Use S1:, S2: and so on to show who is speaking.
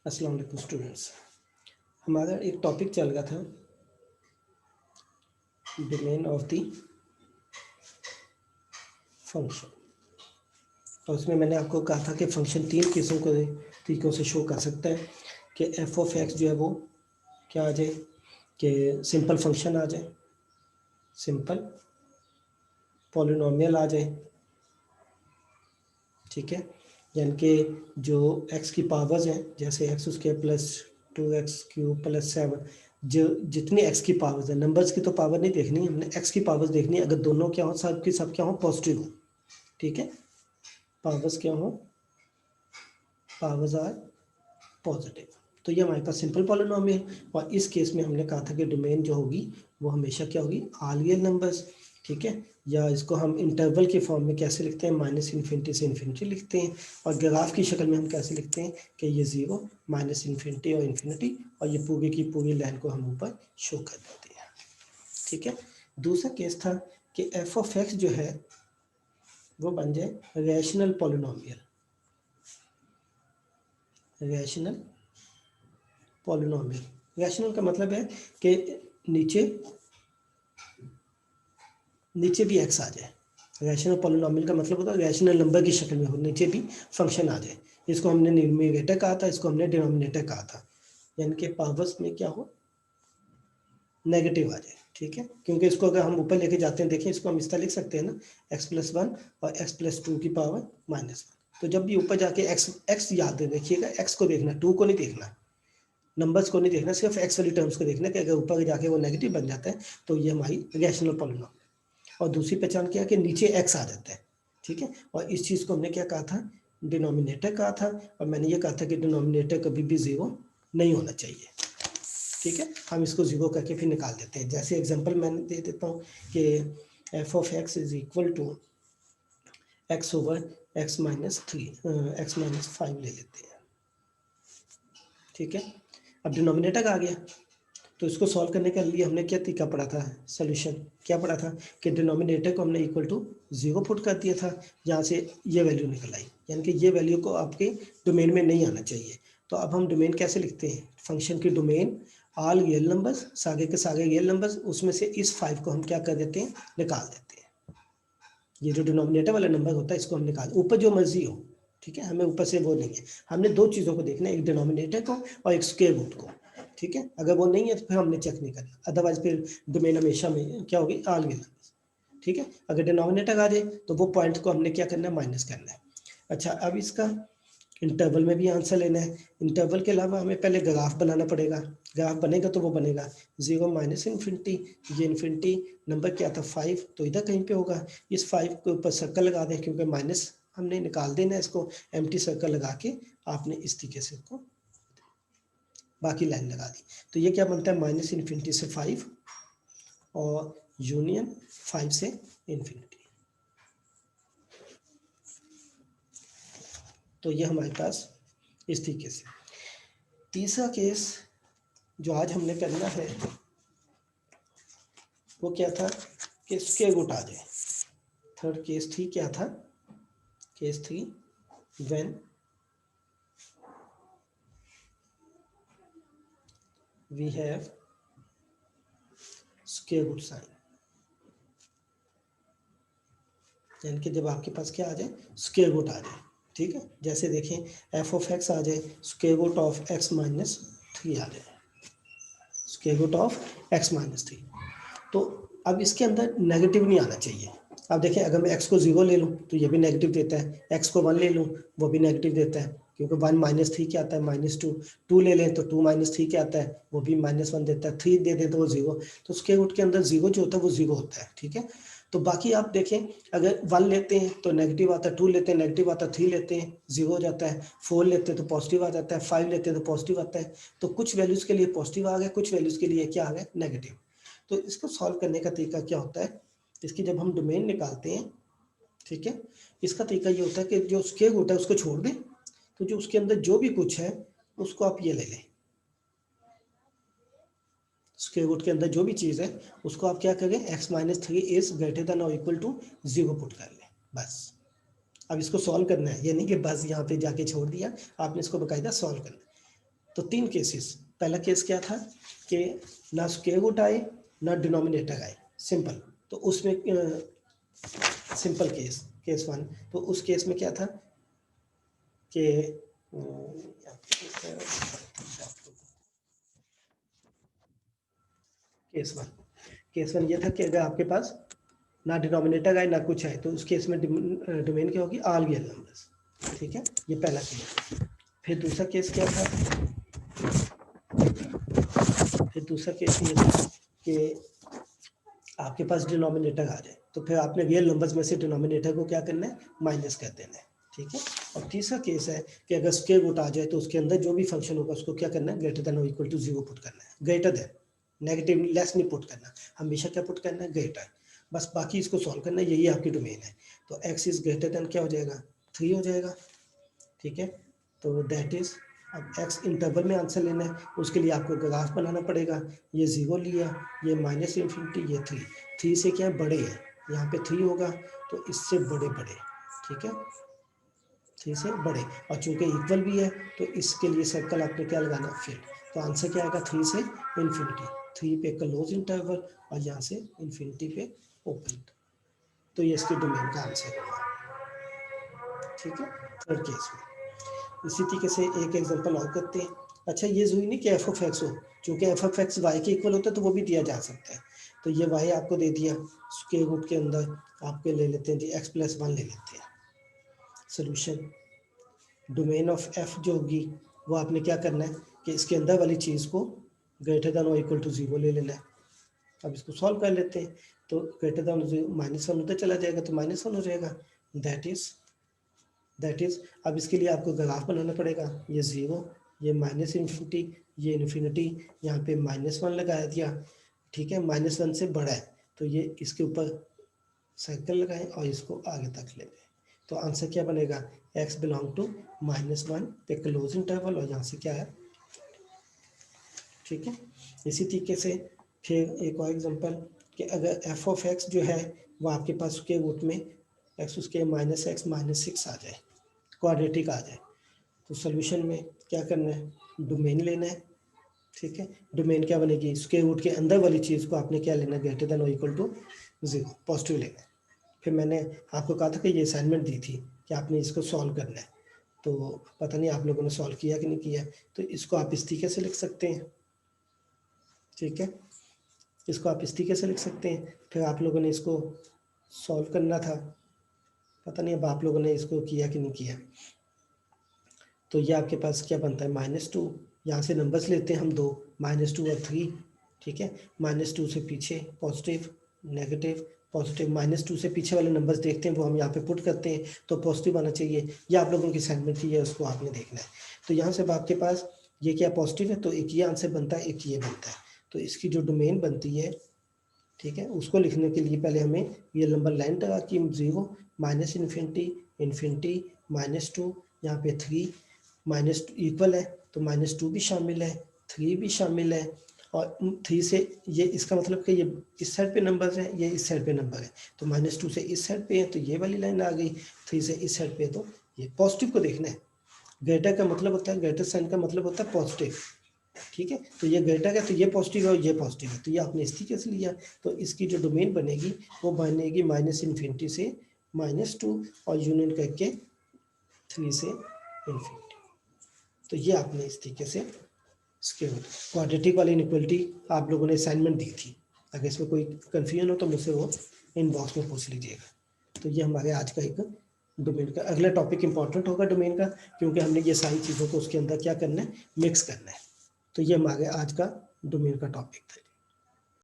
S1: अस्सलाम वालेकुम स्टूडेंट्स। हमारा एक टॉपिक चल रहा था डोमेन ऑफ द फंक्शन, और उसमें मैंने आपको कहा था कि फंक्शन तीन तरीक़ों से शो कर सकता है कि एफ ऑफ एक्स जो है वो क्या आ जाए कि सिंपल फंक्शन आ जाए, सिंपल पॉलिनोमियल आ जाए, ठीक है। यानी कि जो एक्स की पावर्स हैं जैसे एक्स उसके प्लस 2x³ प्लस 7, जो जितनी एक्स की पावर्स है, नंबर्स की तो पावर नहीं देखनी, हमने एक्स की पावर्स देखनी है। अगर दोनों क्या हो, सब की सब क्या हो, पॉजिटिव हो, ठीक है। पावर्स क्या हो, पावर्स आर पॉजिटिव, तो ये हमारे पास सिंपल पॉलिनोमियल। और इस केस में हमने कहा था कि डोमेन जो होगी वो हमेशा क्या होगी, ऑल रियल नंबर्स, ठीक है। या इसको हम इंटरवल के फॉर्म में कैसे लिखते हैं, -∞ से इन्फिनिटी लिखते हैं। और ग्राफ की शक्ल में हम कैसे लिखते हैं कि ये 0, -∞ और इन्फिनिटी, और ये पूरी की पूरी लाइन को हम ऊपर शो कर देते हैं, ठीक है। दूसरा केस था कि एफ ऑफ एक्स जो है वो बन जाए rational polynomial, rational polynomial. Rational का मतलब है कि नीचे भी एक्स आ जाए। रैशनल पॉलिनोमियल का मतलब होता है रैशनल नंबर की शक्ल में हो, नीचे भी फंक्शन आ जाए। इसको हमने न्यूमरेटर कहा था, इसको हमने डिनोमिनेटर कहा था, यानी कि पावर्स में क्या हो, नेगेटिव आ जाए, ठीक है। क्योंकि इसको अगर हम ऊपर लेके जाते हैं, देखें इसको हम इस तरह लिख सकते हैं ना, x+1 और x+2 की पावर -1। तो जब भी ऊपर जाके x याद रखिएगा, x को देखना, 2 को नहीं देखना, नंबर्स को नहीं देखना, सिर्फ एक्स वाली टर्म्स को देखना कि अगर ऊपर जाके वो नेगेटिव बन जाता है तो ये हमारी रैशनल पॉलिनोमियल। और दूसरी पहचान क्या है कि नीचे एक्स आ जाता है, ठीक है। और इस चीज़ को हमने क्या कहा था, डिनोमिनेटर कहा था। और मैंने ये कहा था कि डिनोमिनेटर कभी भी 0 नहीं होना चाहिए, ठीक है। हम इसको 0 करके फिर निकाल देते हैं। जैसे एग्जांपल मैंने दे देता हूँ कि F of X is equal to X over x-3 x-5 ले लेते हैं, ठीक है। अब डिनोमिनेटर आ गया, तो इसको सॉल्व करने के लिए हमने क्या तरीका पढ़ा था, सोल्यूशन क्या पढ़ा था कि डिनोमिनेटर को हमने इक्वल टू 0 पुट कर दिया था, जहाँ से ये वैल्यू निकल आई, यानी कि ये वैल्यू को आपके डोमेन में नहीं आना चाहिए। तो अब हम डोमेन कैसे लिखते हैं, फंक्शन की डोमेन ऑल रियल नंबर्स, सारे के सारे रियल नंबर्स, उसमें से इस 5 को हम क्या कर देते हैं, निकाल देते हैं। ये जो डिनोमिनेटर वाला नंबर होता है इसको हम निकाल, ऊपर जो मर्जी हो, ठीक है, हमें ऊपर से वो नहीं है, हमने दो चीज़ों को देखना है, एक डिनोमिनेटर को और एक स्क्वायर रूट को, ठीक है। अगर वो नहीं है तो फिर हमने चेक नहीं करना, अदरवाइज फिर डोमेन हमेशा में क्या होगी, ऑल रियल, ठीक है। अगर डिनोमिनेटर आ जाए तो वो पॉइंट को हमने क्या करना है, माइनस करना है। अच्छा, अब इसका इंटरवल में भी आंसर लेना है। इंटरवल के अलावा हमें पहले ग्राफ बनाना पड़ेगा, ग्राफ बनेगा तो वो बनेगा 0 -∞, ये इन्फिनिटी, नंबर क्या था 5, तो इधर कहीं पे होगा। इस 5 के ऊपर सर्कल लगा दें, क्योंकि माइनस हमने निकाल देना है, इसको एम्प्टी सर्कल लगा के आपने इस तरीके से इसको बाकी लाइन लगा दी। तो ये क्या बनता है, -∞ से 5 और यूनियन 5 से इन्फिनिटी। तो ये हमारे पास इस तरीके से। तीसरा केस जो आज हमने करना है वो क्या था कि स्क्वायर रूट आ जाए। थर्ड केस थी, क्या था, केस थी when we have square root sign, यानी कि जब आपके पास क्या आ जाए, स्क्वायर रूट आ जाए, ठीक है। जैसे देखें एफ ऑफ एक्स आ जाए स्क्वायर रूट ऑफ x-3 आ जाए, स्क्वायर रूट ऑफ x-3। तो अब इसके अंदर नेगेटिव नहीं आना चाहिए। अब देखें, अगर मैं x को 0 ले लूँ तो ये भी नेगेटिव देता है, x को 1 ले लूँ वो भी नेगेटिव देता है, क्योंकि 1 -3 क्या आता है, -2, 2 ले लें तो 2 -3 क्या आता है, वो भी -1 देता है, 3 दे दें तो वो 0। तो स्क्वायर रूट के अंदर 0 जो होता है वो 0 होता है, ठीक है। तो बाकी आप देखें, अगर 1 लेते हैं तो नेगेटिव आता है, 2 लेते हैं नेगेटिव आता है, 3 लेते हैं 0 हो जाता है, 4 लेते हैं तो पॉजिटिव आ जाता है, 5 लेते हैं तो पॉजिटिव आता है। तो कुछ वैल्यूज़ के लिए पॉजिटिव आ गया, कुछ वैल्यूज़ के लिए क्या आ गया, नेगेटिव। तो इसको सॉल्व करने का तरीका क्या होता है, इसकी जब हम डोमेन निकालते हैं, ठीक है, इसका तरीका ये होता है कि जो स्क्वायर रूट है उसको छोड़ दें, तो जो उसके अंदर जो भी कुछ है उसको आप ये ले लें, स्क्वायर रूट के अंदर जो भी चीज़ है उसको आप क्या करें, x-3 इज ग्रेटर देन और इक्वल टू 0 पुट कर लें, बस। अब इसको सॉल्व करना है, ये नहीं कि बस यहाँ पे जाके छोड़ दिया, आपने इसको बाकायदा सॉल्व करना है। तो 3 केसेस। पहला केस क्या था कि ना स्क्वायर रूट आए ना डिनोमिनेटर आए, सिंपल। तो उसमें सिंपल केस 1, तो उस केस में क्या था कि केस वन ये था कि अगर आपके पास ना डिनोमिनेटर आए ना कुछ आए, तो उस केस में डोमेन क्या होगी, ऑल रियल नंबर्स। ठीक है, ये पहला केस। फिर दूसरा केस क्या था, फिर दूसरा केस ये था कि आपके पास डिनोमिनेटर आ जाए, तो फिर आपने रियल नंबर्स में से डिनोमिनेटर को क्या करना है, माइनस कर देना है। ठीक है, और तीसरा केस है कि अगर स्क्वायर रूट आ जाए तो उसके अंदर जो भी फंक्शन होगा उसको क्या करना है, ग्रेटर देन और इक्वल टू 0 पुट करना है। ग्रेटर देन, नेगेटिव लेस नहीं पुट करना, हमेशा क्या पुट करना है, ग्रेटर। बस बाकी इसको सॉल्व करना है, यही आपकी डोमेन है। तो x इज ग्रेटर देन क्या हो जाएगा, 3 हो जाएगा। ठीक है, तो दैट इज, अब x इंटरवल में आंसर लेना है, उसके लिए आपको ग्राफ बनाना पड़ेगा। ये 0 लिया, ये माइनस इन्फिनिटी, ये 3 से क्या है, बड़े है, यहाँ पे 3 होगा तो इससे बड़े बड़े। ठीक है, 3 से बड़े, और चूंकि इक्वल भी है तो इसके लिए सर्कल आपने क्या लगाना, फिर। तो आंसर क्या आएगा, 3 से इन्फिनिटी, 3 पे क्लोज इंटरवल और यहाँ से इन्फिनिटी पे ओपन। तो ये इसके डोमेन का आंसर होगा। ठीक है, थर्ड केस में इसी तरीके से एक एग्जांपल और करते हैं। अच्छा, ये जरूरी नहीं कि एफ ऑफ एक्स हो, क्योंकि एफ ऑफ एक्स वाई के इक्वल होता है तो वो भी दिया जा सकता है। तो ये वाई आपको दे दिया, स्क्वायर रूट के अंदर आपके ले लेते हैं जी x + 1 ले लेते हैं। सोल्यूशन, डोमेन ऑफ एफ जो होगी वो आपने क्या करना है कि इसके अंदर वाली चीज़ को ग्रेटर देन और इक्वल टू 0 ले लेना है। अब इसको सॉल्व कर लेते हैं, तो ग्रेटर देन -1 उधर चला जाएगा तो -1 हो जाएगा। दैट इज अब इसके लिए आपको ग्राफ बनाना पड़ेगा। ये 0, ये माइनस इन्फिनिटी, ये इन्फिनिटी, यहाँ पे -1 लगाया दिया। ठीक है, -1 से बड़ा है तो ये इसके ऊपर सर्कल लगाएं और इसको आगे तक ले गए। तो आंसर क्या बनेगा, x बिलोंग टू -1 पे क्लोज इंटरवल और यहाँ से क्या है। ठीक है, इसी तरीके से फिर एक और एग्जांपल कि अगर f ऑफ x जो है वो आपके पास उसके रूट में x उसके -x -6 आ जाए, क्वाड्रेटिक आ जाए, तो सोल्यूशन में क्या करना है, डोमेन लेना है। ठीक है, डोमेन क्या बनेगी, स्क्वायर रूट के अंदर वाली चीज़ को आपने क्या लेना, ग्रेटर देन और इक्वल टू 0, पॉजिटिव लेना है। फिर मैंने आपको कहा था कि ये असाइनमेंट दी थी कि आपने इसको सॉल्व करना है, तो पता नहीं आप लोगों ने सॉल्व किया कि नहीं किया। तो इसको आप इस तरीके से लिख सकते हैं। ठीक है, इसको आप इस तरीके से लिख सकते हैं। फिर आप लोगों ने इसको सॉल्व करना था, पता नहीं अब आप लोगों ने इसको किया कि नहीं किया। तो ये आपके पास क्या बनता है, -2, यहाँ से नंबर्स लेते हैं हम दो, -2 और 3। ठीक है, -2 से पीछे पॉजिटिव, नेगेटिव, पॉजिटिव, -2 से पीछे वाले नंबर्स देखते हैं वो हम यहाँ पे पुट करते हैं, तो पॉजिटिव आना चाहिए। ये आप लोगों की असाइनमेंट थी, है उसको आपने देखना है। तो यहाँ से अब आपके पास ये क्या पॉजिटिव है, तो एक ये आंसर बनता है, एक ये बनता है। तो इसकी जो डोमेन बनती है, ठीक है, उसको लिखने के लिए पहले हमें ये नंबर लाइन लगा कि 0 माइनस इन्फिनिटी इन्फिनिटी -2, यहाँ पे 3 -2 इक्वल है तो -2 भी शामिल है, 3 भी शामिल है, और 3 से ये इसका मतलब कि ये इस साइड पे नंबर है, ये इस साइड पे नंबर है, तो -2 से इस साइड पे है तो ये वाली लाइन आ गई, 3 से इस साइड पे है तो ये पॉजिटिव को देखना है। ग्रेटर का मतलब होता है, ग्रेटर साइन का मतलब होता है पॉजिटिव। ठीक है, तो ये ग्रेटर है तो ये पॉजिटिव है और ये पॉजिटिव है, तो ये आपने इस तरीके से लिया। तो इसकी जो डोमेन बनेगी वो बनेगी -इन्फिनिटी से -2 और यूनियन करके 3 से इन्फिनिटी। तो ये आपने इस तरीके से इसके क्वाड्रेटिक वाली इनइक्वालिटी आप लोगों ने असाइनमेंट दी थी। अगर इसमें कोई कन्फ्यूजन हो तो मुझसे वो इनबॉक्स में पूछ लीजिएगा। तो ये हमारे आज का एक डोमेन का अगला टॉपिक इंपॉर्टेंट होगा डोमेन का, क्योंकि हमने ये सारी चीज़ों को उसके अंदर क्या करना है, मिक्स करना है। तो ये हमारे आज का डोमेन का टॉपिक था।